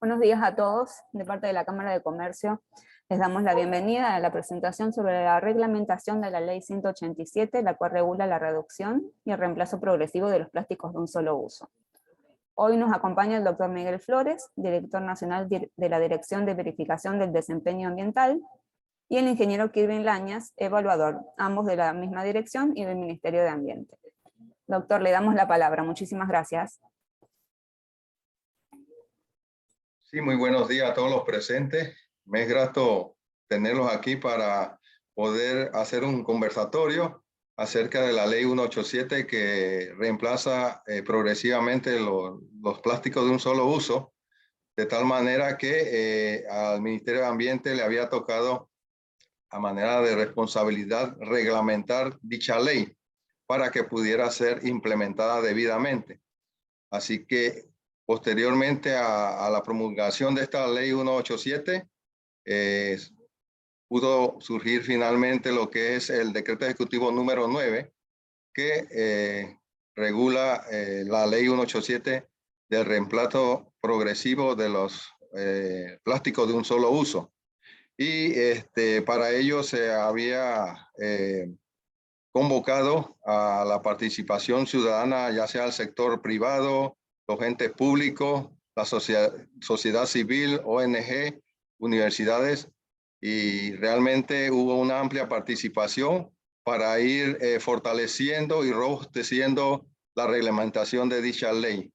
Buenos días a todos. De parte de la Cámara de Comercio, les damos la bienvenida a la presentación sobre la reglamentación de la Ley 187, la cual regula la reducción y el reemplazo progresivo de los plásticos de un solo uso. Hoy nos acompaña el doctor Miguel Flores, director nacional de la Dirección de Verificación del Desempeño Ambiental, y el ingeniero Kirvin Lañas, evaluador, ambos de la misma dirección y del Ministerio de Ambiente. Doctor, le damos la palabra. Muchísimas gracias. Sí, muy buenos días a todos los presentes. Me es grato tenerlos aquí para poder hacer un conversatorio acerca de la ley 187 que reemplaza progresivamente los plásticos de un solo uso, de tal manera que al Ministerio de Ambiente le había tocado a manera de responsabilidad reglamentar dicha ley para que pudiera ser implementada debidamente. Así que posteriormente a la promulgación de esta ley 187, pudo surgir finalmente lo que es el decreto ejecutivo número 9, que regula la ley 187 del reemplazo progresivo de los plásticos de un solo uso. Y para ello se había convocado a la participación ciudadana, ya sea el sector privado, los entes públicos, la sociedad civil, ONG, universidades, y realmente hubo una amplia participación para ir fortaleciendo y robusteciendo la reglamentación de dicha ley.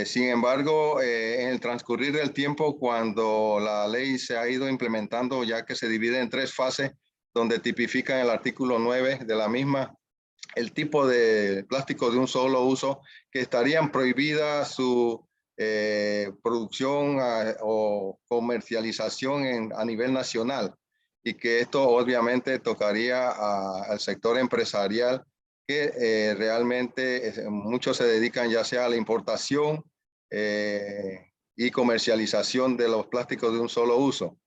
Sin embargo, en el transcurrir del tiempo, cuando la ley se ha ido implementando, ya que se divide en 3 fases, donde tipifica en el artículo 9 de la misma el tipo de plástico de un solo uso, que estarían prohibidas su producción o comercialización a nivel nacional, y que esto obviamente tocaría al sector empresarial, que realmente muchos se dedican ya sea a la importación y comercialización de los plásticos de un solo uso.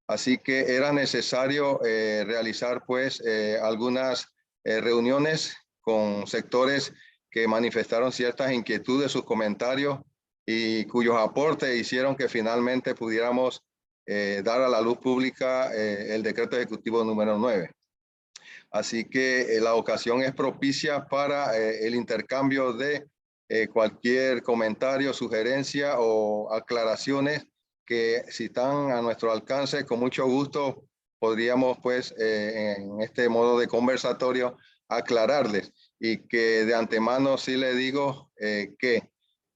Así que era necesario realizar pues algunas reuniones con sectores que manifestaron ciertas inquietudes, sus comentarios, y cuyos aportes hicieron que finalmente pudiéramos dar a la luz pública el decreto ejecutivo número 9. Así que la ocasión es propicia para el intercambio de cualquier comentario, sugerencia o aclaraciones que, si están a nuestro alcance, con mucho gusto podríamos pues en este modo de conversatorio aclararles, y que de antemano sí le digo que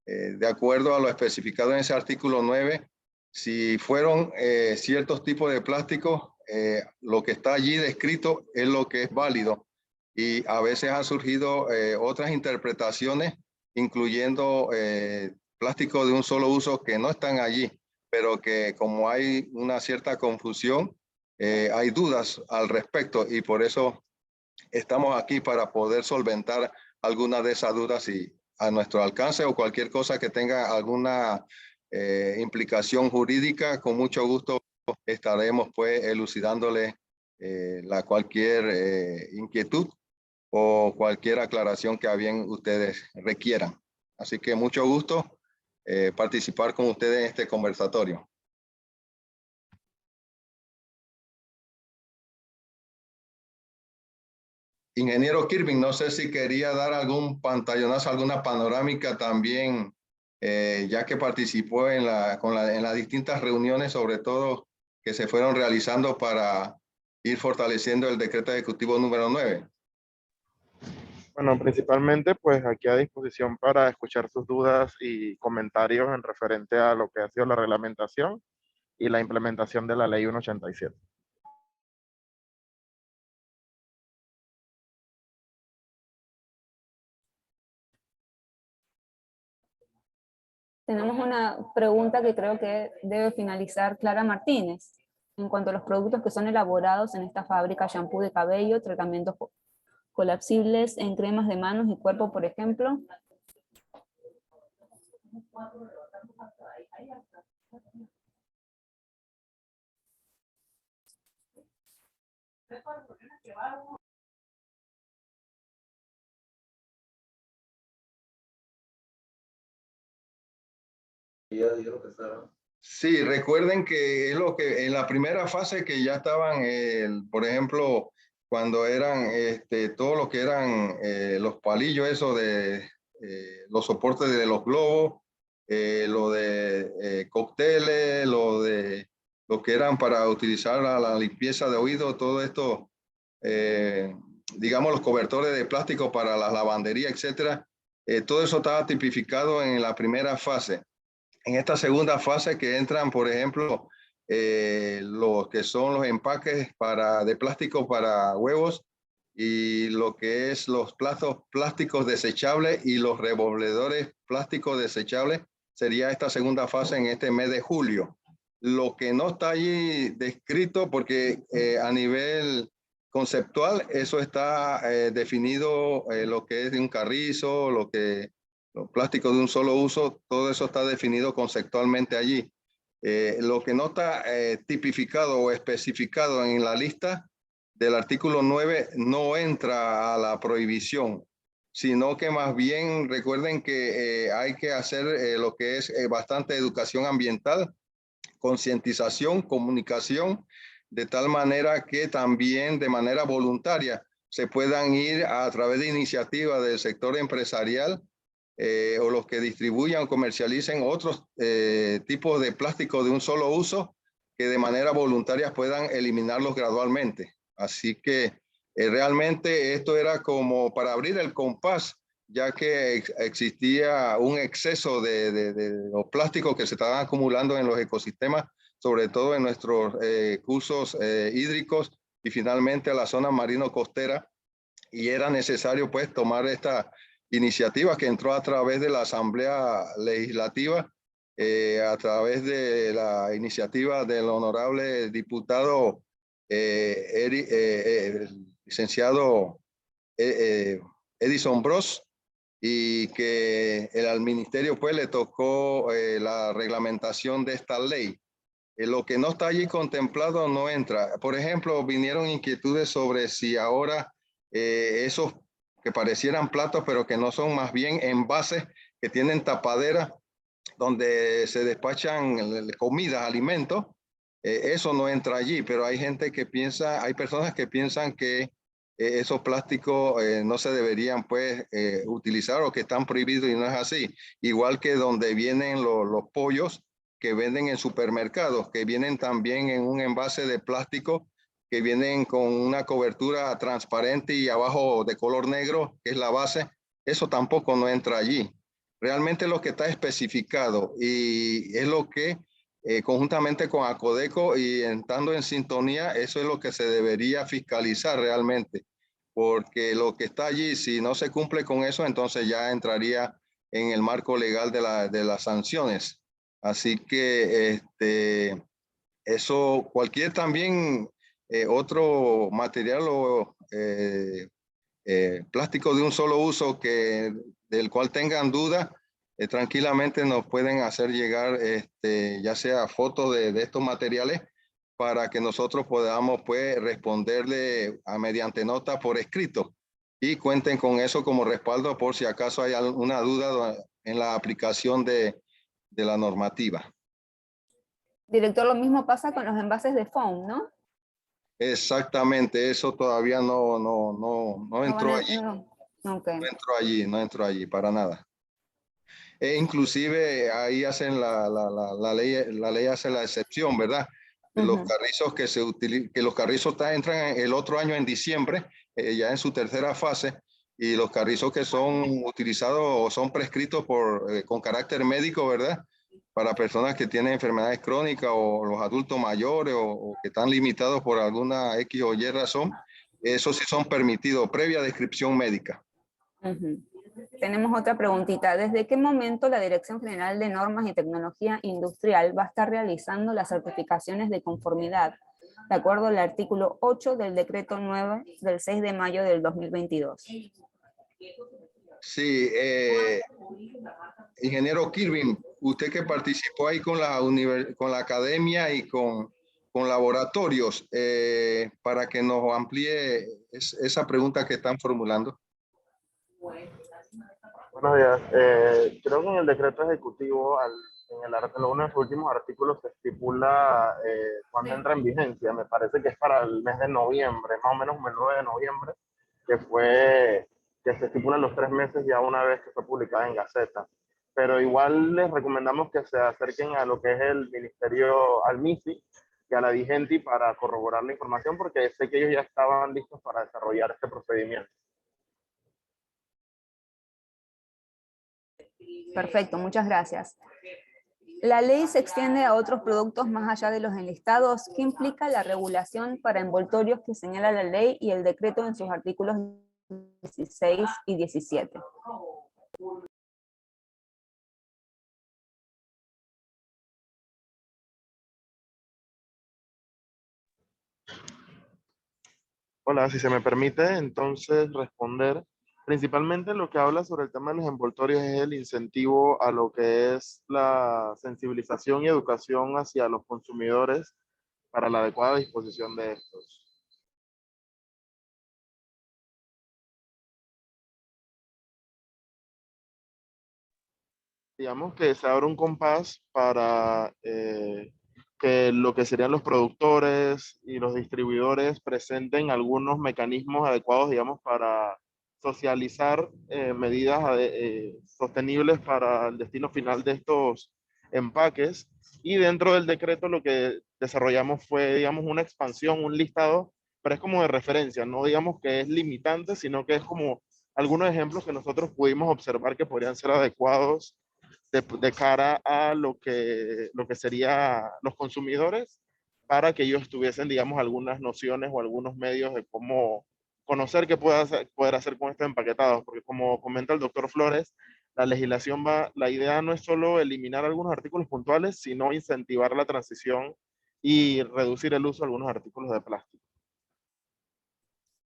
de acuerdo a lo especificado en ese artículo 9, si fueron ciertos tipos de plásticos, lo que está allí descrito es lo que es válido, y a veces han surgido otras interpretaciones, incluyendo plásticos de un solo uso que no están allí, pero que como hay una cierta confusión, hay dudas al respecto, y por eso estamos aquí para poder solventar algunas de esas dudas, y a nuestro alcance o cualquier cosa que tenga alguna implicación jurídica, con mucho gusto estaremos pues elucidándole cualquier inquietud o cualquier aclaración que a bien ustedes requieran. Así que mucho gusto participar con ustedes en este conversatorio. Ingeniero Kirvin, no sé si quería dar algún pantallonazo, alguna panorámica también, ya que participó en las distintas reuniones, sobre todo que se fueron realizando para ir fortaleciendo el decreto ejecutivo número 9. Bueno, principalmente pues aquí a disposición para escuchar sus dudas y comentarios en referente a lo que ha sido la reglamentación y la implementación de la ley 187. Tenemos una pregunta que creo que debe finalizar Clara Martínez, en cuanto a los productos que son elaborados en esta fábrica: shampoo de cabello, tratamientos colapsibles en cremas de manos y cuerpo, por ejemplo. Ya dijeron que está. Sí, recuerden que es lo que en la primera fase que ya estaban, por ejemplo, cuando eran todo lo que eran los palillos, eso de los soportes de los globos, lo de cócteles, lo que eran para utilizar la limpieza de oído, todo esto, digamos los cobertores de plástico para la lavandería, etcétera. Todo eso estaba tipificado en la primera fase. En esta segunda fase que entran, por ejemplo, los que son los empaques de plástico para huevos y lo que es los platos plásticos desechables y los revolvedores plásticos desechables, sería esta segunda fase en este mes de julio. Lo que no está allí descrito, porque a nivel conceptual, eso está definido, lo que es de un carrizo, los plásticos de un solo uso, todo eso está definido conceptualmente allí. Lo que no está tipificado o especificado en la lista del artículo 9 no entra a la prohibición, sino que más bien recuerden que hay que hacer lo que es bastante educación ambiental, concientización, comunicación, de tal manera que también de manera voluntaria se puedan ir a través de iniciativas del sector empresarial o los que distribuyan o comercialicen otros tipos de plástico de un solo uso, que de manera voluntaria puedan eliminarlos gradualmente. Así que realmente esto era como para abrir el compás, ya que existía un exceso de los plásticos que se estaban acumulando en los ecosistemas, sobre todo en nuestros cursos hídricos y finalmente a la zona marino-costera, y era necesario pues tomar esta iniciativa que entró a través de la Asamblea Legislativa, a través de la iniciativa del honorable diputado el licenciado Edison Bros, y que al ministerio pues le tocó la reglamentación de esta ley. Lo que no está allí contemplado no entra. Por ejemplo, vinieron inquietudes sobre si ahora esos que parecieran platos, pero que no son, más bien envases que tienen tapadera donde se despachan comidas, alimentos, eso no entra allí, pero hay gente que piensa, hay personas que piensan que esos plásticos no se deberían pues utilizar o que están prohibidos, y no es así. Igual que donde vienen los pollos que venden en supermercados, que vienen también en un envase de plástico, que vienen con una cobertura transparente y abajo de color negro, que es la base, eso tampoco no entra allí. Realmente lo que está especificado y es lo que conjuntamente con Acodeco y estando en sintonía, eso es lo que se debería fiscalizar realmente, porque lo que está allí, si no se cumple con eso, entonces ya entraría en el marco legal de las sanciones. Así que eso, cualquier también otro material o plástico de un solo uso del cual tengan duda, tranquilamente nos pueden hacer llegar ya sea fotos de estos materiales, para que nosotros podamos pues responderle mediante nota por escrito, y cuenten con eso como respaldo por si acaso hay alguna duda en la aplicación de la normativa. Director, lo mismo pasa con los envases de foam, ¿no? Exactamente, eso todavía no entró allí. Okay. No entró allí para nada. Inclusive ahí hacen la ley hace la excepción, ¿verdad? De los carrizos que se utilizan, que los carrizos entran el otro año en diciembre, ya en su tercera fase, y los carrizos que son utilizados o son prescritos con carácter médico, ¿verdad? Para personas que tienen enfermedades crónicas o los adultos mayores o que están limitados por alguna X o Y razón, esos sí son permitidos previa descripción médica. Tenemos otra preguntita. ¿Desde qué momento la Dirección General de Normas y Tecnología Industrial va a estar realizando las certificaciones de conformidad, de acuerdo al artículo 8 del decreto 9 del 6 de mayo del 2022? Sí, ingeniero Kirvin, usted que participó ahí con la academia y con laboratorios, para que nos amplíe esa pregunta que están formulando. Buenos días. Creo que en el decreto ejecutivo, al en uno de sus últimos artículos se estipula cuándo entra en vigencia. Me parece que es para el mes de noviembre, más o menos el 9 de noviembre, que se estipulan los 3 meses ya una vez que fue publicada en Gaceta. Pero igual les recomendamos que se acerquen a lo que es el ministerio, al MISI y a la Digenti para corroborar la información, porque sé que ellos ya estaban listos para desarrollar este procedimiento. Perfecto, muchas gracias. La ley se extiende a otros productos más allá de los enlistados. ¿Qué implica la regulación para envoltorios que señala la ley y el decreto en sus artículos 16 y 17? Hola, si se me permite, entonces responder. Principalmente lo que habla sobre el tema de los envoltorios es el incentivo a lo que es la sensibilización y educación hacia los consumidores para la adecuada disposición de estos. Digamos que se abre un compás para que lo que serían los productores y los distribuidores presenten algunos mecanismos adecuados, digamos, para socializar medidas sostenibles para el destino final de estos empaques. Y dentro del decreto lo que desarrollamos fue, digamos, una expansión, un listado, pero es como de referencia, no digamos que es limitante, sino que es como algunos ejemplos que nosotros pudimos observar que podrían ser adecuados de cara a lo que sería los consumidores, para que ellos tuviesen, digamos, algunas nociones o algunos medios de cómo conocer qué poder hacer con estos empaquetados, porque como comenta el doctor Flores, la legislación la idea no es solo eliminar algunos artículos puntuales, sino incentivar la transición y reducir el uso de algunos artículos de plástico.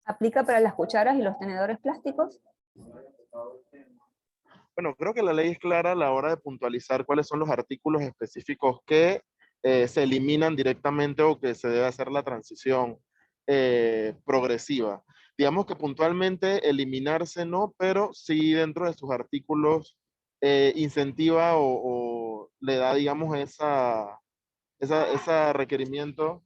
¿Aplica para las cucharas y los tenedores plásticos? Bueno, creo que la ley es clara a la hora de puntualizar cuáles son los artículos específicos que se eliminan directamente o que se debe hacer la transición progresiva. Digamos que puntualmente eliminarse no, pero sí dentro de sus artículos incentiva o le da, digamos, esa requerimiento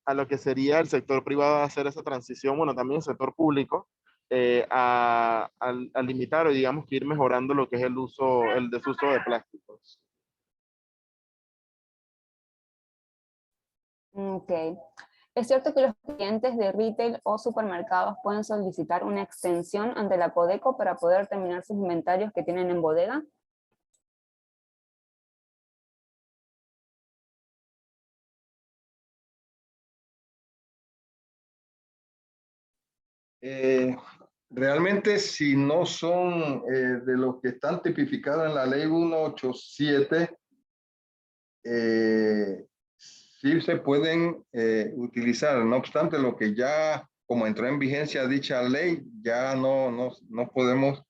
a lo que sería el sector privado a hacer esa transición, bueno, también el sector público, a limitar o digamos que ir mejorando lo que es el desuso de plásticos. Ok. ¿Es cierto que los clientes de retail o supermercados pueden solicitar una extensión ante la Codeco para poder terminar sus inventarios que tienen en bodega? Realmente si no son de los que están tipificados en la ley 187, sí se pueden utilizar. No obstante, lo que ya, como entró en vigencia dicha ley, ya no podemos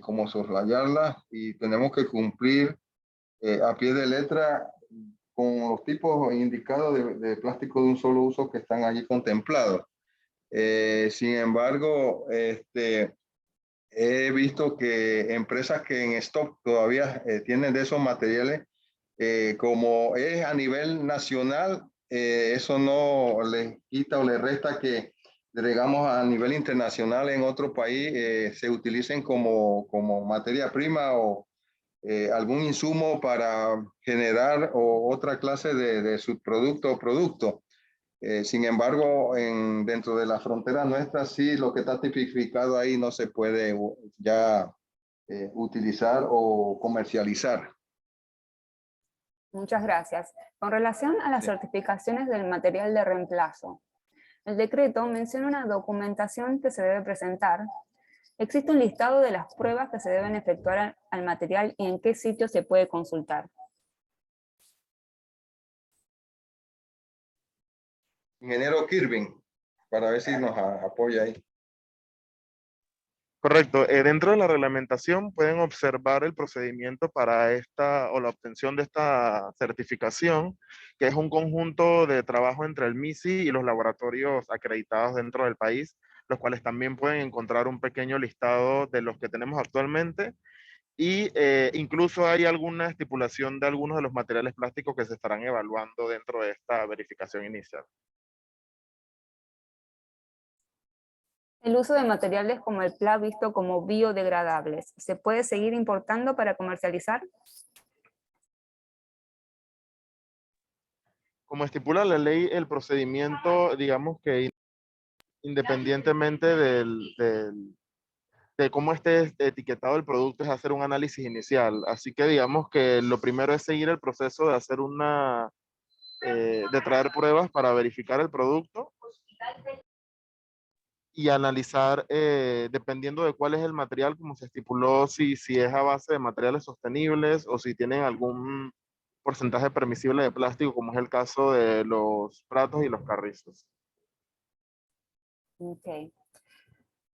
como soslayarla y tenemos que cumplir a pie de letra con los tipos indicados de plástico de un solo uso que están allí contemplados. Sin embargo, he visto que empresas que en stock todavía tienen de esos materiales, como es a nivel nacional, eso no les quita o les resta que, digamos, a nivel internacional en otro país se utilicen como materia prima o algún insumo para generar otra clase de subproducto o producto. Sin embargo, dentro de la frontera nuestra, sí, lo que está tipificado ahí no se puede ya utilizar o comercializar. Muchas gracias. Con relación a las certificaciones del material de reemplazo, el decreto menciona una documentación que se debe presentar. ¿Existe un listado de las pruebas que se deben efectuar al material y en qué sitio se puede consultar? Ingeniero Kirvin, para ver si nos apoya ahí. Correcto. Dentro de la reglamentación pueden observar el procedimiento para esta o la obtención de esta certificación, que es un conjunto de trabajo entre el MISI y los laboratorios acreditados dentro del país, los cuales también pueden encontrar un pequeño listado de los que tenemos actualmente Y incluso hay alguna estipulación de algunos de los materiales plásticos que se estarán evaluando dentro de esta verificación inicial. El uso de materiales como el PLA visto como biodegradables, ¿se puede seguir importando para comercializar? Como estipula la ley, el procedimiento, digamos que independientemente de cómo esté etiquetado el producto, es hacer un análisis inicial. Así que digamos que lo primero es seguir el proceso de hacer de traer pruebas para verificar el producto y analizar, dependiendo de cuál es el material, como se estipuló, si es a base de materiales sostenibles o si tienen algún porcentaje permisible de plástico, como es el caso de los platos y los carrizos. Ok.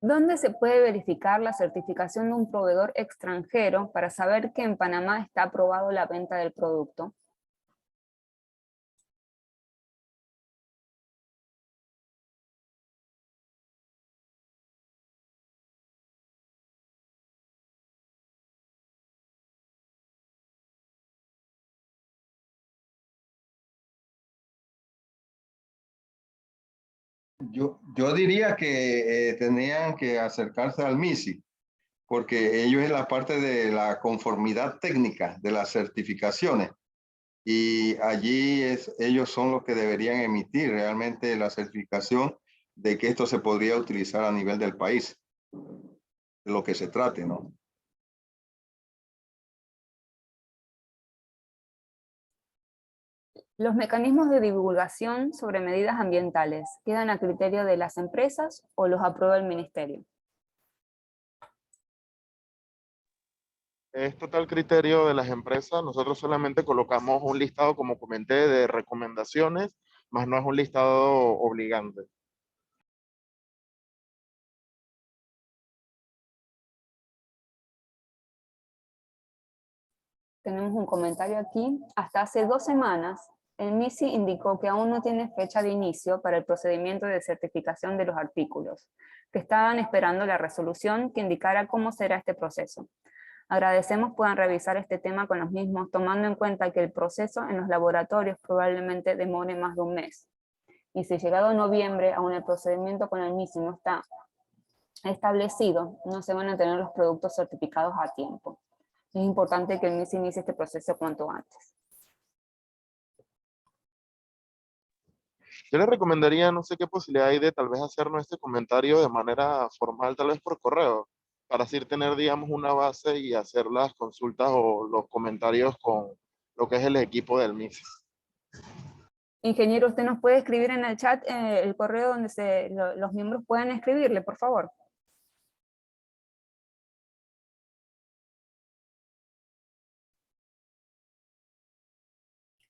¿Dónde se puede verificar la certificación de un proveedor extranjero para saber que en Panamá está aprobado la venta del producto? Yo diría que tenían que acercarse al MISI, porque ellos es la parte de la conformidad técnica de las certificaciones. Y allí ellos son los que deberían emitir realmente la certificación de que esto se podría utilizar a nivel del país, de lo que se trate, ¿no? Los mecanismos de divulgación sobre medidas ambientales, ¿quedan a criterio de las empresas o los aprueba el ministerio? Es total criterio de las empresas. Nosotros solamente colocamos un listado, como comenté, de recomendaciones, más no es un listado obligante. Tenemos un comentario aquí. Hasta hace 2 semanas, el MISI indicó que aún no tiene fecha de inicio para el procedimiento de certificación de los artículos, que estaban esperando la resolución que indicara cómo será este proceso. Agradecemos puedan revisar este tema con los mismos, tomando en cuenta que el proceso en los laboratorios probablemente demore más de un mes. Y si llegado noviembre aún el procedimiento con el MISI no está establecido, no se van a tener los productos certificados a tiempo. Es importante que el MISI inicie este proceso cuanto antes. Yo les recomendaría, no sé qué posibilidad hay de tal vez hacernos este comentario de manera formal, tal vez por correo, para así tener, digamos, una base y hacer las consultas o los comentarios con lo que es el equipo del MISI. Ingeniero, usted nos puede escribir en el chat el correo donde los miembros pueden escribirle, por favor.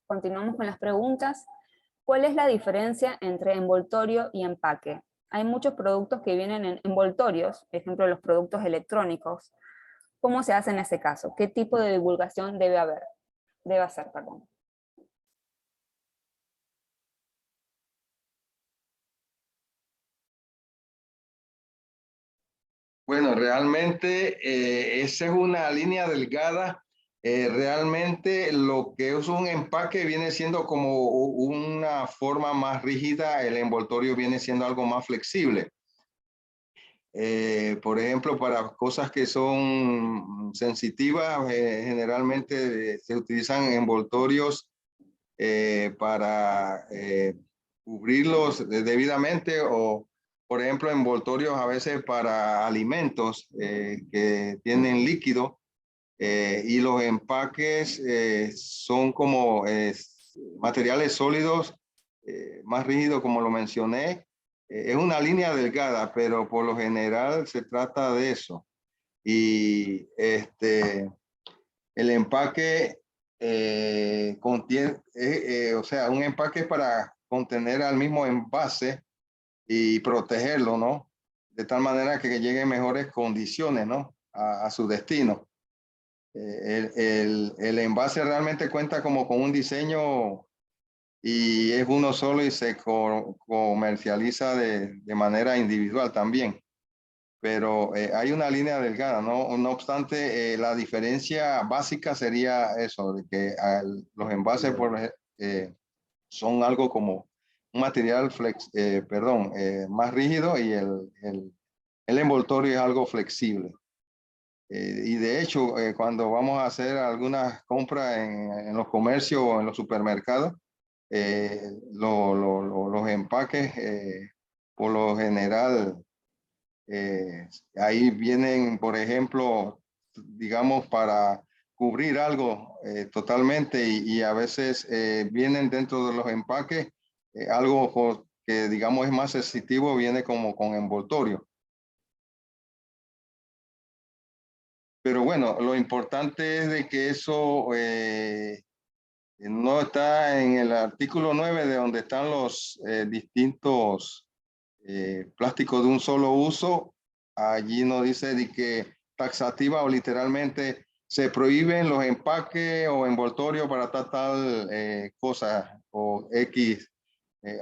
Continuamos con las preguntas. ¿Cuál es la diferencia entre envoltorio y empaque? Hay muchos productos que vienen en envoltorios, por ejemplo los productos electrónicos. ¿Cómo se hace en ese caso? ¿Qué tipo de divulgación debe hacer, perdón? Bueno, realmente esa es una línea delgada. Realmente lo que es un empaque viene siendo como una forma más rígida, el envoltorio viene siendo algo más flexible. Por ejemplo, para cosas que son sensitivas, generalmente se utilizan envoltorios para cubrirlos debidamente o, por ejemplo, envoltorios a veces para alimentos que tienen líquido y los empaques son como materiales sólidos, más rígidos como lo mencioné. Es una línea delgada, pero por lo general se trata de eso. Y el empaque contiene, o sea, un empaque es para contener al mismo envase y protegerlo, ¿no? De tal manera que llegue en mejores condiciones, ¿no? A su destino. El envase realmente cuenta como con un diseño y es uno solo y se comercializa de manera individual también. pero hay una línea delgada, ¿no? No obstante, la diferencia básica sería eso, de que los envases son algo como un material más rígido y el envoltorio es algo flexible. Y de hecho, cuando vamos a hacer algunas compras en los comercios o en los supermercados, los empaques, por lo general, ahí vienen, por ejemplo, digamos, para cubrir algo totalmente y a veces vienen dentro de los empaques algo que, digamos, es más sensitivo, viene como con envoltorio. Pero bueno, lo importante es de que eso no está en el artículo 9 de donde están los distintos plásticos de un solo uso. Allí nos dice de que taxativa o literalmente se prohíben los empaques o envoltorios para tal cosa o X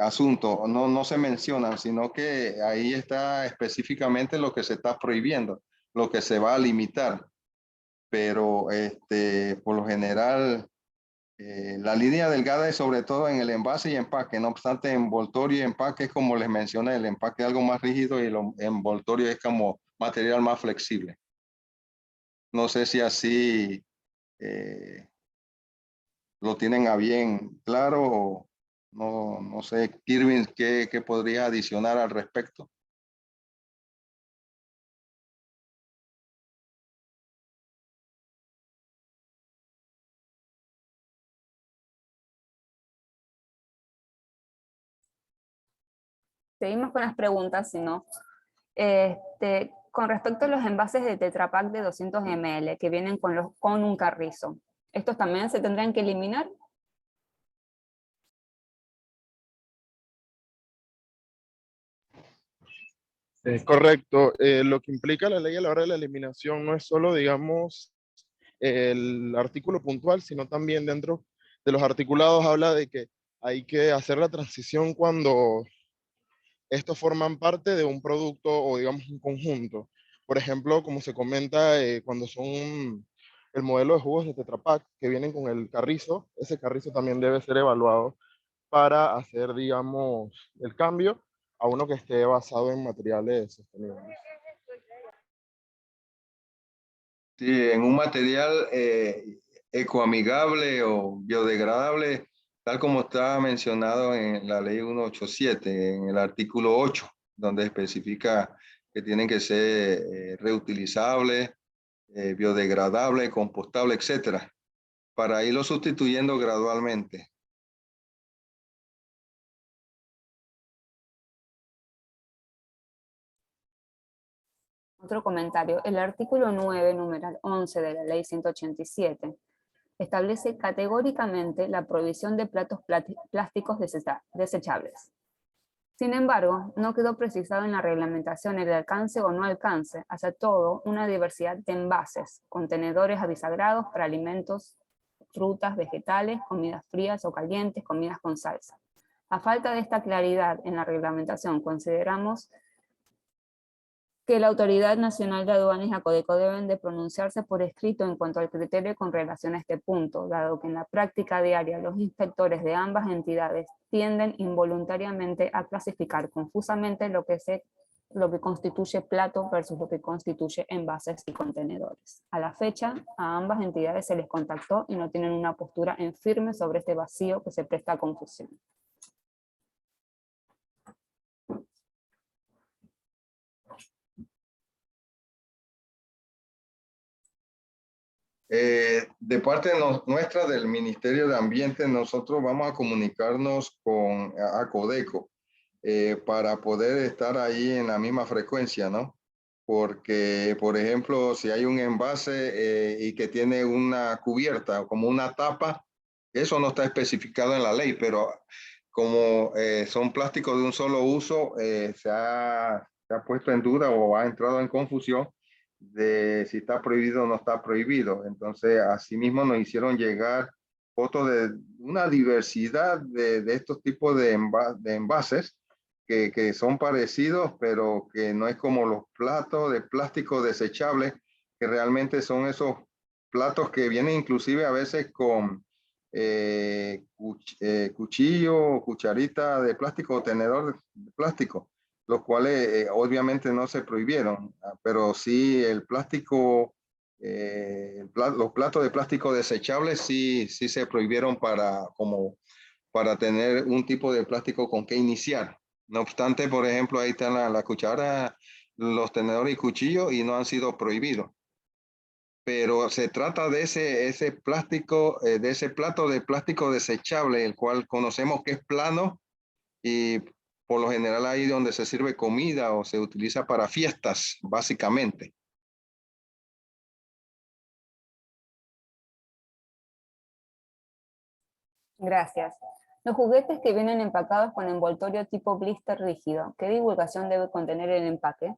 asunto. No se mencionan, sino que ahí está específicamente lo que se está prohibiendo, lo que se va a limitar. Pero por lo general, la línea delgada es sobre todo en el envase y empaque. No obstante, envoltorio y empaque es como les mencioné, el empaque es algo más rígido y el envoltorio es como material más flexible. No sé si así lo tienen a bien claro o no sé, Kirvin, ¿qué podría adicionar al respecto? Seguimos con las preguntas, si no. Con respecto a los envases de Tetra Pak de 200 ml que vienen con un carrizo, ¿estos también se tendrán que eliminar? Correcto. Lo que implica la ley a la hora de la eliminación no es solo, digamos, el artículo puntual, sino también dentro de los articulados habla de que hay que hacer la transición cuando estos forman parte de un producto o digamos un conjunto. Por ejemplo, como se comenta, cuando son el modelo de jugos de Tetra Pak que vienen con el carrizo, ese carrizo también debe ser evaluado para hacer, digamos, el cambio a uno que esté basado en materiales sostenibles. Sí, en un material ecoamigable o biodegradable, tal como está mencionado en la ley 187, en el artículo 8, donde especifica que tienen que ser reutilizables, biodegradables, compostables, etcétera, para irlo sustituyendo gradualmente. Otro comentario. El artículo 9, numeral 11 de la ley 187, establece categóricamente la prohibición de platos plásticos desechables. Sin embargo, no quedó precisado en la reglamentación el alcance o no alcance hacia todo una diversidad de envases, contenedores abisagrados para alimentos, frutas, vegetales, comidas frías o calientes, comidas con salsa. A falta de esta claridad en la reglamentación, consideramos que la Autoridad Nacional de Aduanas y la Codeco deben de pronunciarse por escrito en cuanto al criterio con relación a este punto, dado que en la práctica diaria los inspectores de ambas entidades tienden involuntariamente a clasificar confusamente lo que constituye plato versus lo que constituye envases y contenedores. A la fecha, a ambas entidades se les contactó y no tienen una postura en firme sobre este vacío que se presta a confusión. De parte nuestra del Ministerio de Ambiente, nosotros vamos a comunicarnos con Codeco para poder estar ahí en la misma frecuencia, ¿no? Porque, por ejemplo, si hay un envase y que tiene una cubierta o como una tapa, eso no está especificado en la ley, pero como son plásticos de un solo uso, se ha puesto en duda o ha entrado en confusión de si está prohibido o no está prohibido. Entonces, asimismo nos hicieron llegar fotos de una diversidad de estos tipos de envases que son parecidos, pero que no es como los platos de plástico desechables, que realmente son esos platos que vienen inclusive a veces con cuchillo, cucharita de plástico o tenedor de plástico, los cuales obviamente no se prohibieron, pero sí el plástico, los platos de plástico desechables sí se prohibieron para tener un tipo de plástico con que iniciar. No obstante, por ejemplo, ahí están la cuchara, los tenedores y cuchillos y no han sido prohibidos. Pero se trata de ese plástico, de ese plato de plástico desechable, el cual conocemos que es plano y por lo general ahí donde se sirve comida o se utiliza para fiestas, básicamente. Gracias. Los juguetes que vienen empacados con envoltorio tipo blister rígido, ¿qué divulgación debe contener el empaque?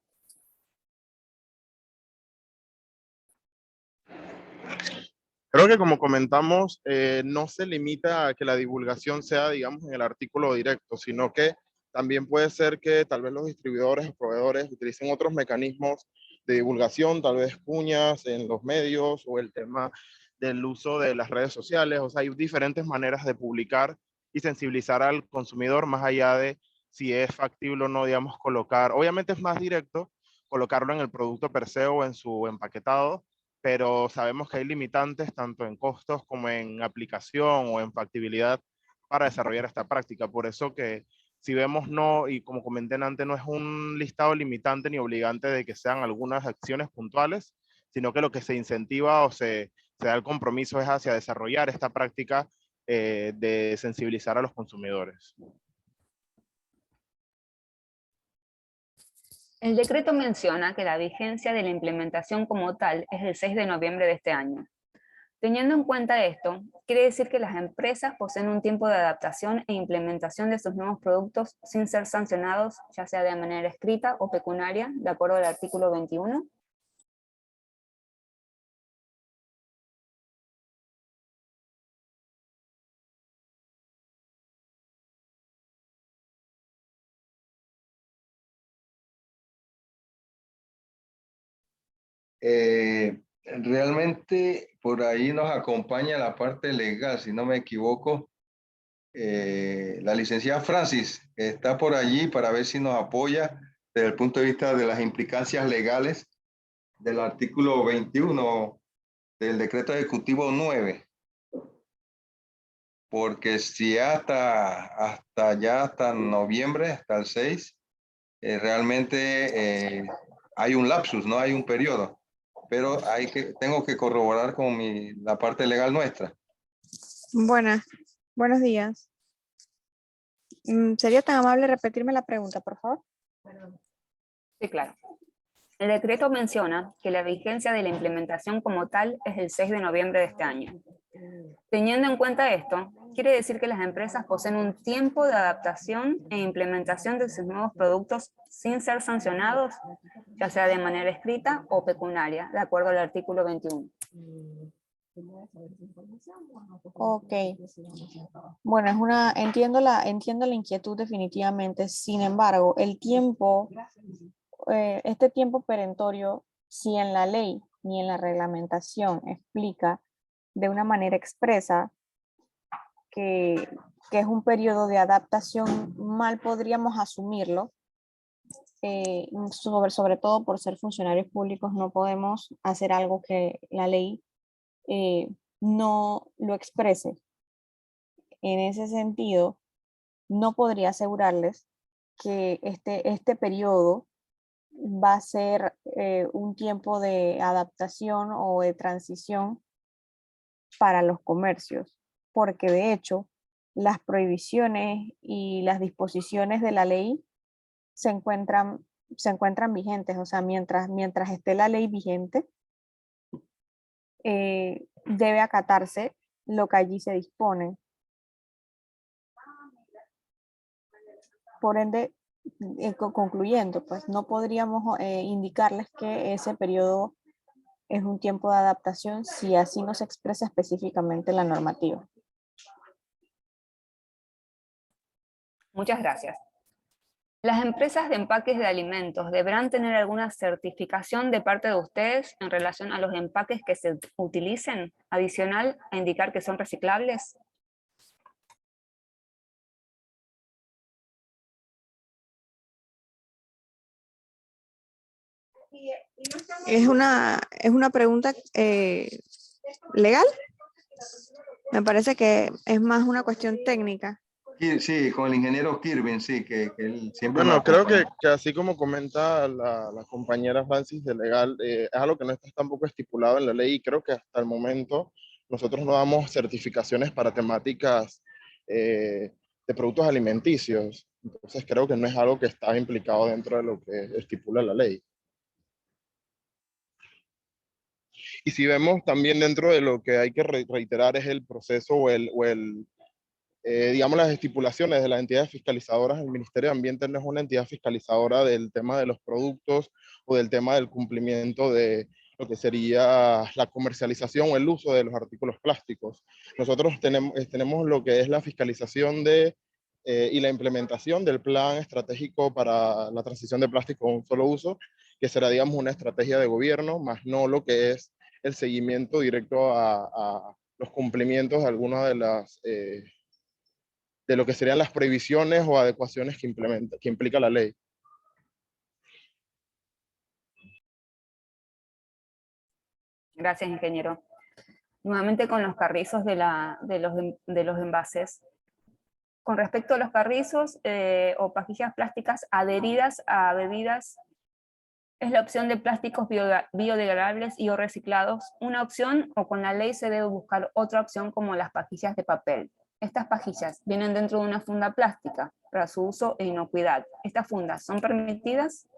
Creo que como comentamos, no se limita a que la divulgación sea, digamos, en el artículo directo, sino que también puede ser que tal vez los distribuidores o proveedores utilicen otros mecanismos de divulgación, tal vez cuñas en los medios o el tema del uso de las redes sociales. O sea, hay diferentes maneras de publicar y sensibilizar al consumidor más allá de si es factible o no, digamos, colocar. Obviamente es más directo colocarlo en el producto per se o en su empaquetado, pero sabemos que hay limitantes tanto en costos como en aplicación o en factibilidad para desarrollar esta práctica. Por eso que si vemos no, y como comenté antes, no es un listado limitante ni obligante de que sean algunas acciones puntuales, sino que lo que se incentiva o se da el compromiso es hacia desarrollar esta práctica de sensibilizar a los consumidores. El decreto menciona que la vigencia de la implementación como tal es el 6 de noviembre de este año. Teniendo en cuenta esto, quiere decir que las empresas poseen un tiempo de adaptación e implementación de sus nuevos productos sin ser sancionados, ya sea de manera escrita o pecuniaria, de acuerdo al artículo 21. Realmente por ahí nos acompaña la parte legal, si no me equivoco, la licenciada Francis está por allí para ver si nos apoya desde el punto de vista de las implicancias legales del artículo 21 del decreto ejecutivo 9, porque si hasta noviembre, hasta el 6, realmente hay un lapsus, no hay un periodo, pero tengo que corroborar con la parte legal nuestra. Buenos días. ¿Sería tan amable repetirme la pregunta, por favor? Sí, claro. El decreto menciona que la vigencia de la implementación como tal es el 6 de noviembre de este año. Teniendo en cuenta esto, quiere decir que las empresas poseen un tiempo de adaptación e implementación de sus nuevos productos sin ser sancionados, ya sea de manera escrita o pecuniaria, de acuerdo al artículo 21. Ok. Bueno, entiendo la inquietud definitivamente. Sin embargo, el tiempo, este tiempo perentorio, si en la ley ni en la reglamentación explica de una manera expresa que es un periodo de adaptación, mal podríamos asumirlo. Sobre todo por ser funcionarios públicos, no podemos hacer algo que la ley no lo exprese. En ese sentido, no podría asegurarles que este periodo va a ser un tiempo de adaptación o de transición para los comercios, porque de hecho las prohibiciones y las disposiciones de la ley se encuentran vigentes. O sea, mientras esté la ley vigente, debe acatarse lo que allí se dispone. Por ende, concluyendo, pues no podríamos indicarles que ese periodo es un tiempo de adaptación si así no se expresa específicamente la normativa. Muchas gracias. ¿Las empresas de empaques de alimentos deberán tener alguna certificación de parte de ustedes en relación a los empaques que se utilicen, adicional a indicar que son reciclables? Es una pregunta legal. Me parece que es más una cuestión técnica. Sí, con el ingeniero Kirvin, sí, que él siempre nos Bueno, creo acompaña. que así como comenta la compañera Francis de legal, es algo que no está tampoco estipulado en la ley y creo que hasta el momento nosotros no damos certificaciones para temáticas de productos alimenticios. Entonces creo que no es algo que está implicado dentro de lo que estipula la ley. Y si vemos también dentro de lo que hay que reiterar es el proceso digamos, las estipulaciones de las entidades fiscalizadoras. El Ministerio de Ambiente no es una entidad fiscalizadora del tema de los productos o del tema del cumplimiento de lo que sería la comercialización o el uso de los artículos plásticos. Nosotros tenemos lo que es la fiscalización y la implementación del plan estratégico para la transición de plástico a un solo uso, que será, digamos, una estrategia de gobierno, más no lo que es el seguimiento directo a los cumplimientos de algunas de lo que serían las prohibiciones o adecuaciones que implica la ley. Gracias, ingeniero. Nuevamente con los carrizos de los envases. Con respecto a los carrizos o pajillas plásticas adheridas a bebidas, ¿es la opción de plásticos biodegradables y o reciclados una opción, o con la ley se debe buscar otra opción como las pajillas de papel? Estas pajillas vienen dentro de una funda plástica para su uso e inocuidad. ¿Estas fundas son permitidas?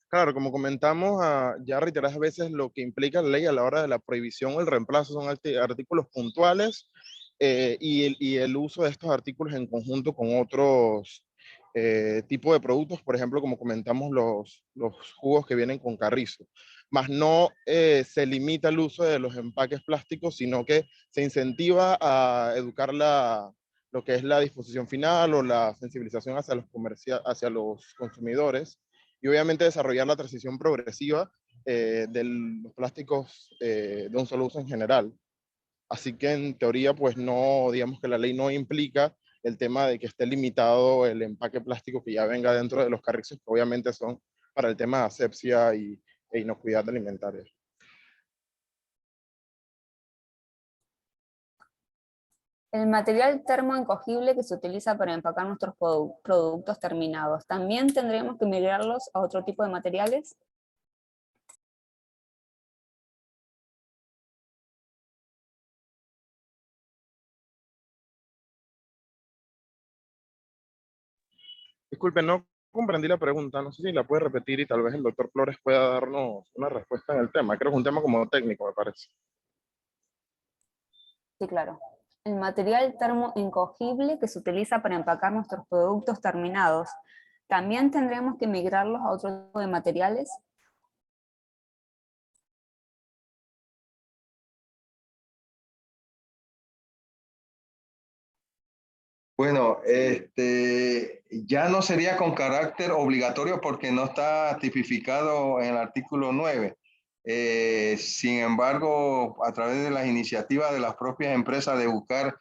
Claro, como comentamos ya reiteradas veces, lo que implica la ley a la hora de la prohibición o el reemplazo son artículos puntuales y el uso de estos artículos en conjunto con otros tipos de productos, por ejemplo, como comentamos, los jugos que vienen con carrizo. Más no se limita el uso de los empaques plásticos, sino que se incentiva a educar lo que es la disposición final o la sensibilización hacia los consumidores, y obviamente desarrollar la transición progresiva de los plásticos de un solo uso en general. Así que en teoría, pues no, digamos que la ley no implica el tema de que esté limitado el empaque plástico que ya venga dentro de los carrizos, que obviamente son para el tema de asepsia e inocuidad alimentaria. El material termoencogible que se utiliza para empacar nuestros productos terminados, ¿también tendríamos que migrarlos a otro tipo de materiales? Disculpe, no comprendí la pregunta, no sé si la puede repetir y tal vez el doctor Flores pueda darnos una respuesta en el tema. Creo que es un tema como técnico, me parece. Sí, claro. El material termoencogible que se utiliza para empacar nuestros productos terminados, ¿también tendremos que migrarlos a otro tipo de materiales? Bueno, ya no sería con carácter obligatorio porque no está tipificado en el artículo 9. Sin embargo, a través de las iniciativas de las propias empresas de buscar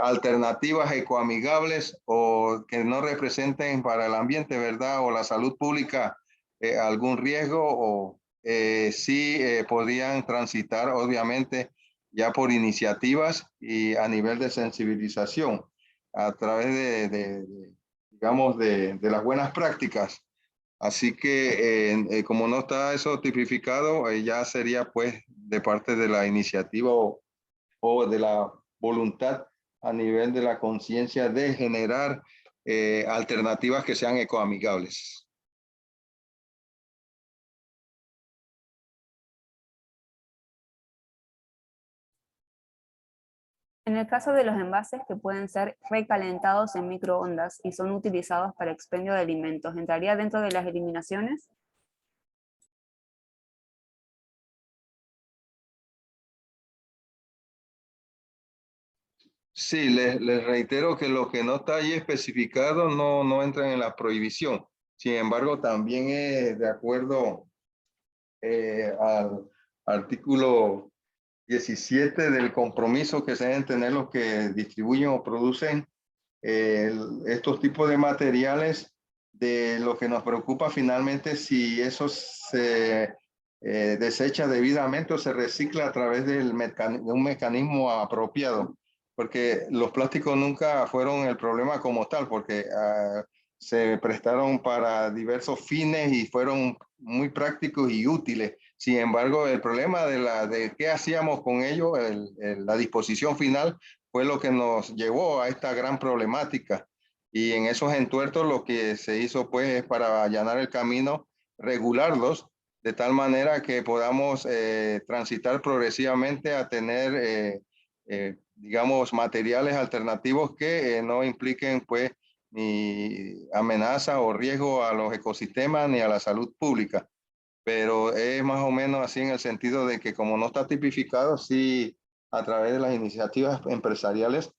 alternativas ecoamigables o que no representen para el ambiente, ¿verdad? O la salud pública algún riesgo, o sí podrían transitar, obviamente, ya por iniciativas y a nivel de sensibilización a través digamos, de las buenas prácticas. Así que como no está eso tipificado, ya sería pues de parte de la iniciativa o de la voluntad a nivel de la conciencia de generar alternativas que sean ecoamigables. En el caso de los envases que pueden ser recalentados en microondas y son utilizados para expendio de alimentos, ¿entraría dentro de las eliminaciones? Sí, les reitero que lo que no está ahí especificado no entra en la prohibición. Sin embargo, también es de acuerdo al artículo 17 del compromiso que se deben tener los que distribuyen o producen estos tipos de materiales. De lo que nos preocupa finalmente si eso se desecha debidamente o se recicla a través de un mecanismo apropiado, porque los plásticos nunca fueron el problema como tal, porque se prestaron para diversos fines y fueron muy prácticos y útiles. Sin embargo, el problema de qué hacíamos con ellos, la disposición final, fue lo que nos llevó a esta gran problemática. Y en esos entuertos lo que se hizo pues es para allanar el camino, regularlos de tal manera que podamos transitar progresivamente a tener, digamos, materiales alternativos que no impliquen pues ni amenaza o riesgo a los ecosistemas ni a la salud pública. Pero es más o menos así en el sentido de que como no está tipificado, sí a través de las iniciativas empresariales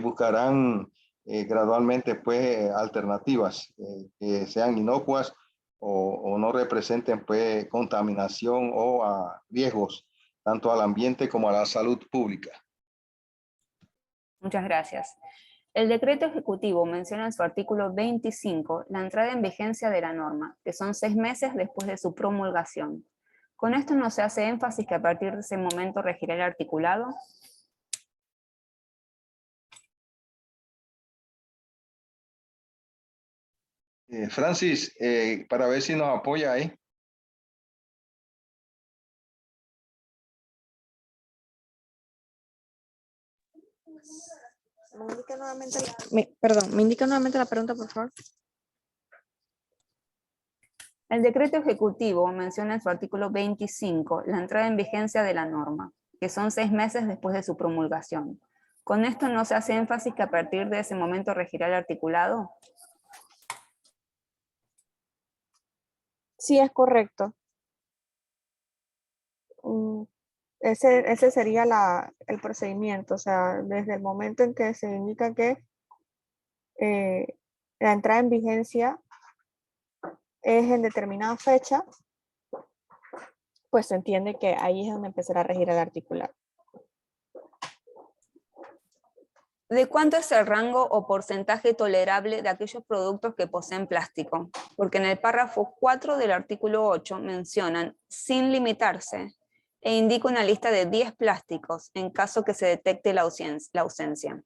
buscarán gradualmente pues alternativas que sean inocuas o no representen pues contaminación o riesgos tanto al ambiente como a la salud pública. Muchas gracias. El decreto ejecutivo menciona en su artículo 25 la entrada en vigencia de la norma, que son 6 meses después de su promulgación. Con esto no se hace énfasis que a partir de ese momento regirá el articulado. Francis, para ver si nos apoya ahí. Me indica nuevamente la pregunta, por favor. El decreto ejecutivo menciona en su artículo 25 la entrada en vigencia de la norma, que son 6 meses después de su promulgación. Con esto no se hace énfasis que a partir de ese momento regirá el articulado. Sí, es correcto. Ese sería el procedimiento, o sea, desde el momento en que se indica que la entrada en vigencia es en determinada fecha, pues se entiende que ahí es donde empezará a regir el articulado. ¿De cuánto es el rango o porcentaje tolerable de aquellos productos que poseen plástico? Porque en el párrafo 4 del artículo 8 mencionan sin limitarse e indica una lista de 10 plásticos en caso que se detecte la ausencia.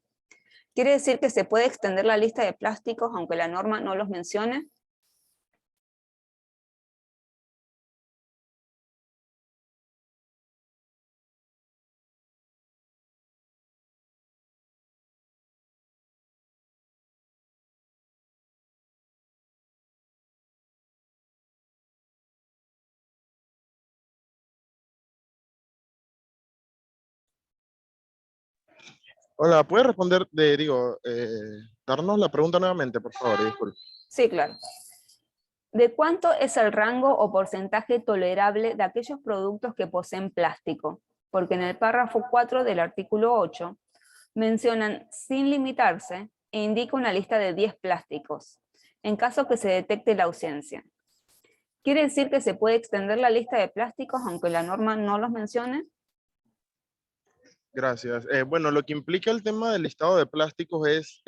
¿Quiere decir que se puede extender la lista de plásticos aunque la norma no los mencione? Hola, ¿puedes responder darnos la pregunta nuevamente, por favor? Disculpe. Sí, claro. ¿De cuánto es el rango o porcentaje tolerable de aquellos productos que poseen plástico? Porque en el párrafo 4 del artículo 8 mencionan sin limitarse e indica una lista de 10 plásticos, en caso que se detecte la ausencia. ¿Quiere decir que se puede extender la lista de plásticos aunque la norma no los mencione? Gracias. Bueno, lo que implica el tema del listado de plásticos es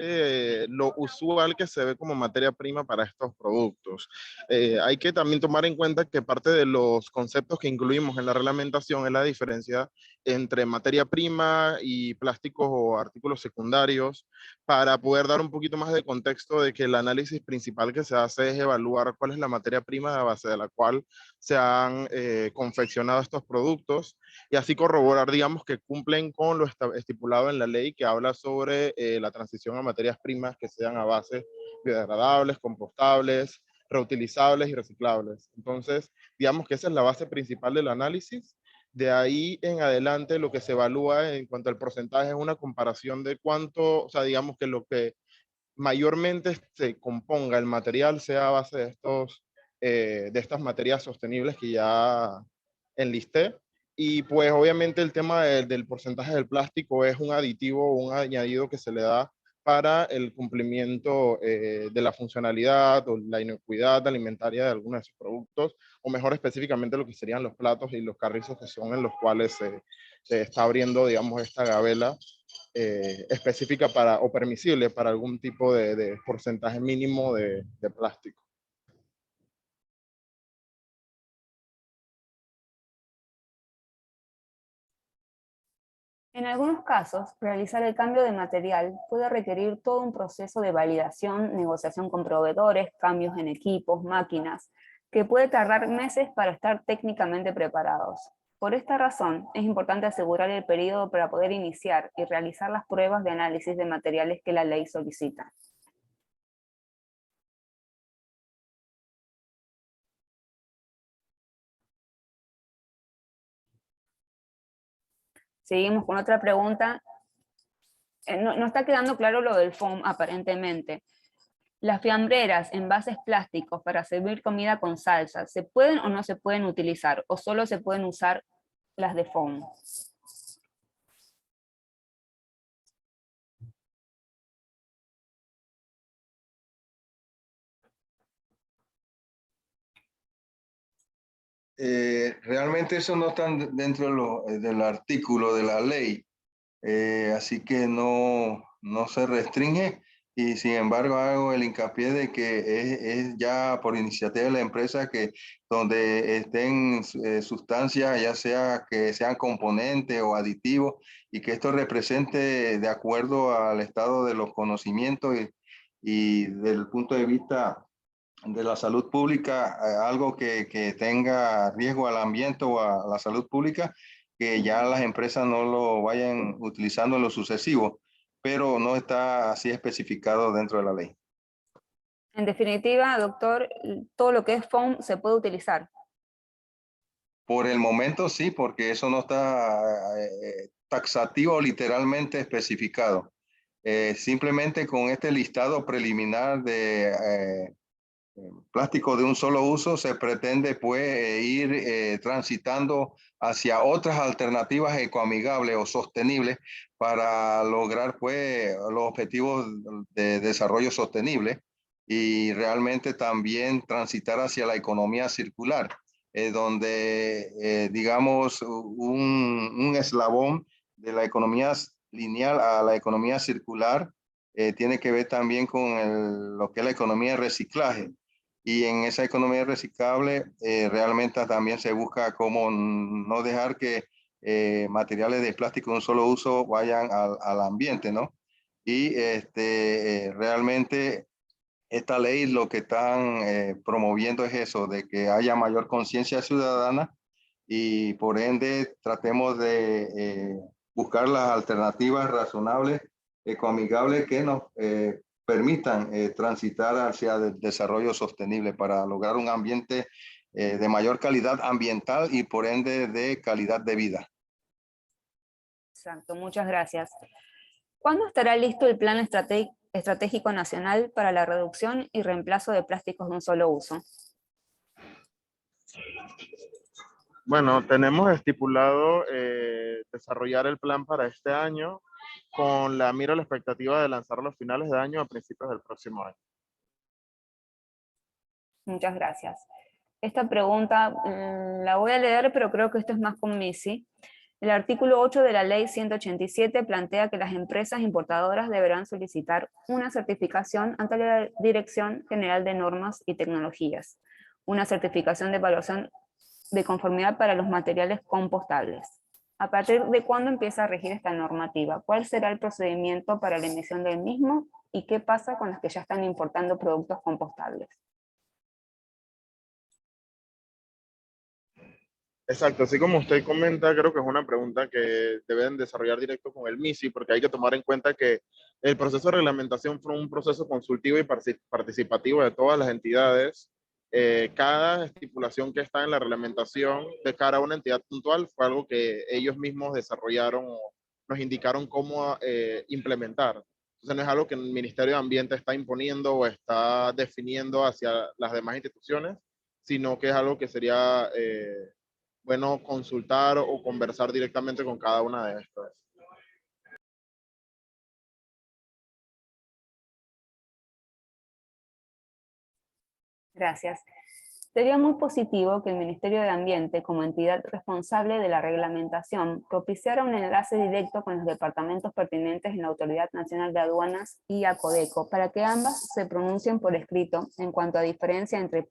lo usual que se ve como materia prima para estos productos. Hay que también tomar en cuenta que parte de los conceptos que incluimos en la reglamentación es la diferencia entre materia prima y plásticos o artículos secundarios, para poder dar un poquito más de contexto de que el análisis principal que se hace es evaluar cuál es la materia prima a base de la cual se han confeccionado estos productos, y así corroborar, digamos, que cumplen con lo estipulado en la ley que habla sobre la transición a materias primas que sean a base biodegradables, compostables, reutilizables y reciclables. Entonces, digamos que esa es la base principal del análisis. De ahí en adelante, lo que se evalúa en cuanto al porcentaje es una comparación de cuánto, o sea, digamos que lo que mayormente se componga el material sea a base de estas materias sostenibles que ya enlisté, Y pues obviamente el tema del porcentaje del plástico es un aditivo, un añadido que se le da para el cumplimiento de la funcionalidad o la inocuidad alimentaria de algunos de esos productos, o mejor específicamente lo que serían los platos y los carrizos, que son en los cuales se está abriendo, digamos, esta gabela específica para, o permisible para algún tipo de porcentaje mínimo de plástico. En algunos casos, realizar el cambio de material puede requerir todo un proceso de validación, negociación con proveedores, cambios en equipos, máquinas, que puede tardar meses para estar técnicamente preparados. Por esta razón, es importante asegurar el periodo para poder iniciar y realizar las pruebas de análisis de materiales que la ley solicita. Seguimos con otra pregunta. No está quedando claro lo del foam, aparentemente. ¿Las fiambreras, envases plásticos para servir comida con salsa, se pueden o no se pueden utilizar? ¿O solo se pueden usar las de foam? Realmente eso no está dentro del artículo de la ley, así que no se restringe, y sin embargo hago el hincapié de que es ya por iniciativa de la empresa que donde estén sustancias, ya sea que sean componentes o aditivos, y que esto represente de acuerdo al estado de los conocimientos y del punto de vista de la salud pública, algo que tenga riesgo al ambiente o a la salud pública, que ya las empresas no lo vayan utilizando en lo sucesivo, pero no está así especificado dentro de la ley. En definitiva, doctor, todo lo que es foam se puede utilizar. Por el momento sí, porque eso no está taxativo literalmente especificado. Simplemente con este listado preliminar de plástico de un solo uso se pretende pues ir transitando hacia otras alternativas ecoamigables o sostenibles para lograr pues los objetivos de desarrollo sostenible, y realmente también transitar hacia la economía circular, donde digamos un eslabón de la economía lineal a la economía circular tiene que ver también con lo que es la economía de reciclaje. Y en esa economía reciclable realmente también se busca cómo no dejar que materiales de plástico de un solo uso vayan al ambiente, ¿no? Y realmente esta ley lo que están promoviendo es eso, de que haya mayor conciencia ciudadana, y por ende tratemos de buscar las alternativas razonables, ecoamigables, que nos permitan transitar hacia el desarrollo sostenible para lograr un ambiente de mayor calidad ambiental y por ende de calidad de vida. Exacto, muchas gracias. ¿Cuándo estará listo el Plan Estratégico Nacional para la Reducción y Reemplazo de Plásticos de un Solo Uso? Bueno, tenemos estipulado desarrollar el plan para este año, con la mira a la expectativa de lanzarlo a finales de año, a principios del próximo año. Muchas gracias. Esta pregunta la voy a leer, pero creo que esto es más con Missy. El artículo 8 de la Ley 187 plantea que las empresas importadoras deberán solicitar una certificación ante la Dirección General de Normas y Tecnologías, una certificación de evaluación de conformidad para los materiales compostables. ¿A partir de cuándo empieza a regir esta normativa? ¿Cuál será el procedimiento para la emisión del mismo? ¿Y qué pasa con las que ya están importando productos compostables? Exacto, así como usted comenta, creo que es una pregunta que deben desarrollar directo con el MISI, porque hay que tomar en cuenta que el proceso de reglamentación fue un proceso consultivo y participativo de todas las entidades. Cada estipulación que está en la reglamentación de cara a una entidad puntual fue algo que ellos mismos desarrollaron o nos indicaron cómo implementar. Entonces no es algo que el Ministerio de Ambiente está imponiendo o está definiendo hacia las demás instituciones, sino que es algo que sería bueno consultar o conversar directamente con cada una de estas. Gracias. Sería muy positivo que el Ministerio de Ambiente, como entidad responsable de la reglamentación, propiciara un enlace directo con los departamentos pertinentes en la Autoridad Nacional de Aduanas y ACODECO, para que ambas se pronuncien por escrito en cuanto a diferencia entre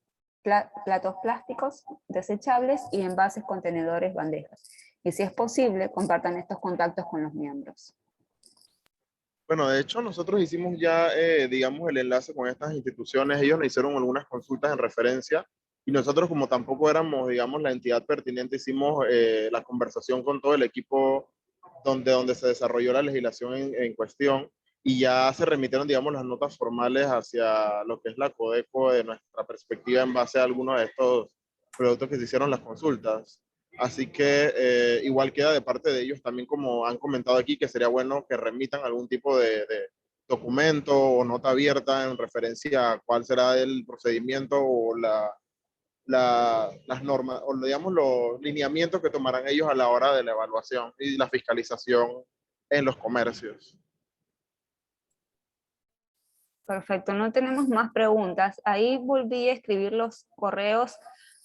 platos plásticos desechables y envases, contenedores, bandejas. Y si es posible, compartan estos contactos con los miembros. Bueno, de hecho, nosotros hicimos ya, digamos, el enlace con estas instituciones. Ellos nos hicieron algunas consultas en referencia y nosotros, como tampoco éramos, digamos, la entidad pertinente, hicimos la conversación con todo el equipo donde se desarrolló la legislación en cuestión y ya se remitieron, digamos, las notas formales hacia lo que es la Codeco de nuestra perspectiva en base a algunos de estos productos que se hicieron las consultas. Así que igual queda de parte de ellos también, como han comentado aquí, que sería bueno que remitan algún tipo de documento o nota abierta en referencia a cuál será el procedimiento o las normas, o digamos los lineamientos que tomarán ellos a la hora de la evaluación y la fiscalización en los comercios. Perfecto, no tenemos más preguntas. Ahí volví a escribir los correos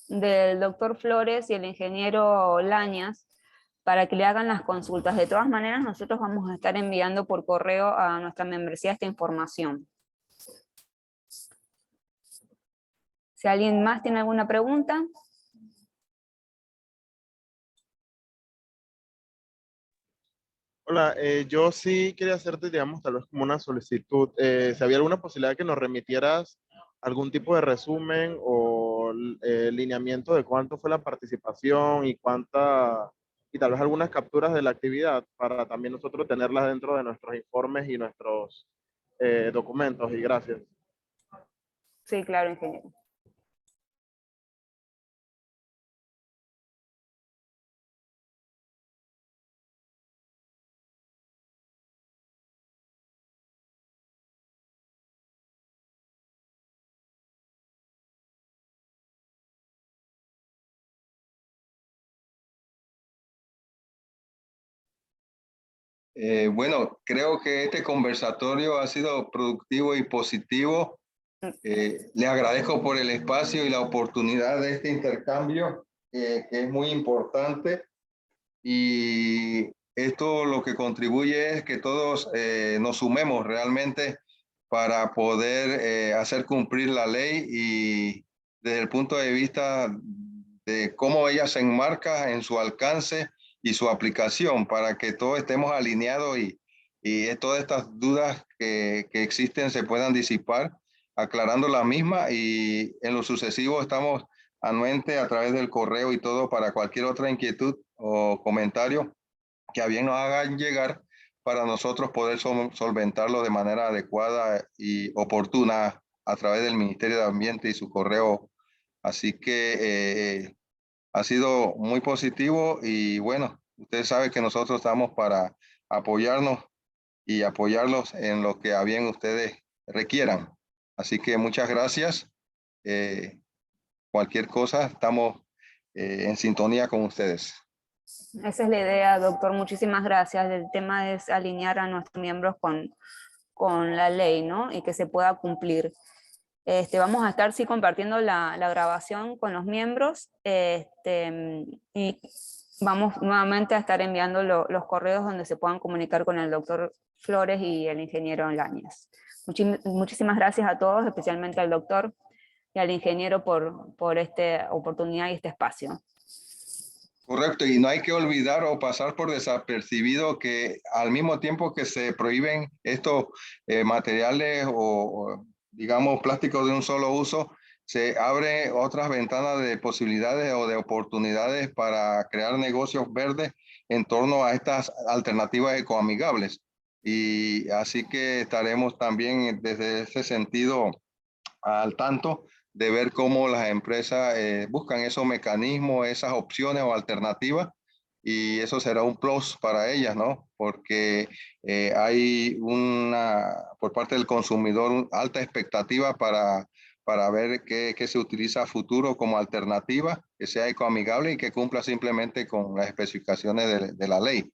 del doctor Flores y el ingeniero Lañas para que le hagan las consultas. De todas maneras, nosotros vamos a estar enviando por correo a nuestra membresía esta información. Si alguien más tiene alguna pregunta. Hola, yo sí quería hacerte, digamos, tal vez como una solicitud. Si había alguna posibilidad que nos remitieras algún tipo de resumen o lineamiento de cuánto fue la participación y tal vez algunas capturas de la actividad para también nosotros tenerlas dentro de nuestros informes y nuestros documentos. Y gracias. Sí, claro, ingeniero. Bueno, creo que este conversatorio ha sido productivo y positivo. Le agradezco por el espacio y la oportunidad de este intercambio, que es muy importante. Y esto lo que contribuye es que todos nos sumemos realmente para poder hacer cumplir la ley y desde el punto de vista de cómo ella se enmarca en su alcance y su aplicación para que todos estemos alineados y todas estas dudas que existen se puedan disipar, aclarando la misma y en lo sucesivo estamos anuente a través del correo y todo para cualquier otra inquietud o comentario que a bien nos hagan llegar para nosotros poder solventarlo de manera adecuada y oportuna a través del Ministerio de Ambiente y su correo. Así que ha sido muy positivo y bueno, ustedes saben que nosotros estamos para apoyarnos y apoyarlos en lo que a bien ustedes requieran. Así que muchas gracias. Cualquier cosa, estamos en sintonía con ustedes. Esa es la idea, doctor. Muchísimas gracias. El tema es alinear a nuestros miembros con la ley, ¿no? Y que se pueda cumplir. Vamos a estar, sí, compartiendo la grabación con los miembros y vamos nuevamente a estar enviando los correos donde se puedan comunicar con el doctor Flores y el ingeniero Lañas. Muchísimas gracias a todos, especialmente al doctor y al ingeniero por esta oportunidad y este espacio. Correcto, y no hay que olvidar o pasar por desapercibido que al mismo tiempo que se prohíben estos materiales o digamos plásticos de un solo uso, se abre otras ventanas de posibilidades o de oportunidades para crear negocios verdes en torno a estas alternativas ecoamigables. Y así que estaremos también desde ese sentido al tanto de ver cómo las empresas buscan esos mecanismos, esas opciones o alternativas, y eso será un plus para ellas, ¿no? Porque hay por parte del consumidor, una alta expectativa para para ver qué se utiliza a futuro como alternativa, que sea ecoamigable y que cumpla simplemente con las especificaciones de la ley.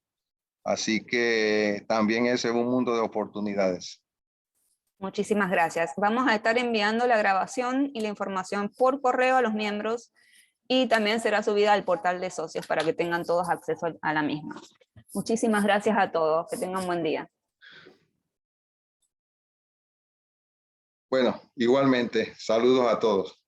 Así que también ese es un mundo de oportunidades. Muchísimas gracias. Vamos a estar enviando la grabación y la información por correo a los miembros y también será subida al portal de socios para que tengan todos acceso a la misma. Muchísimas gracias a todos. Que tengan buen día. Bueno, igualmente, saludos a todos.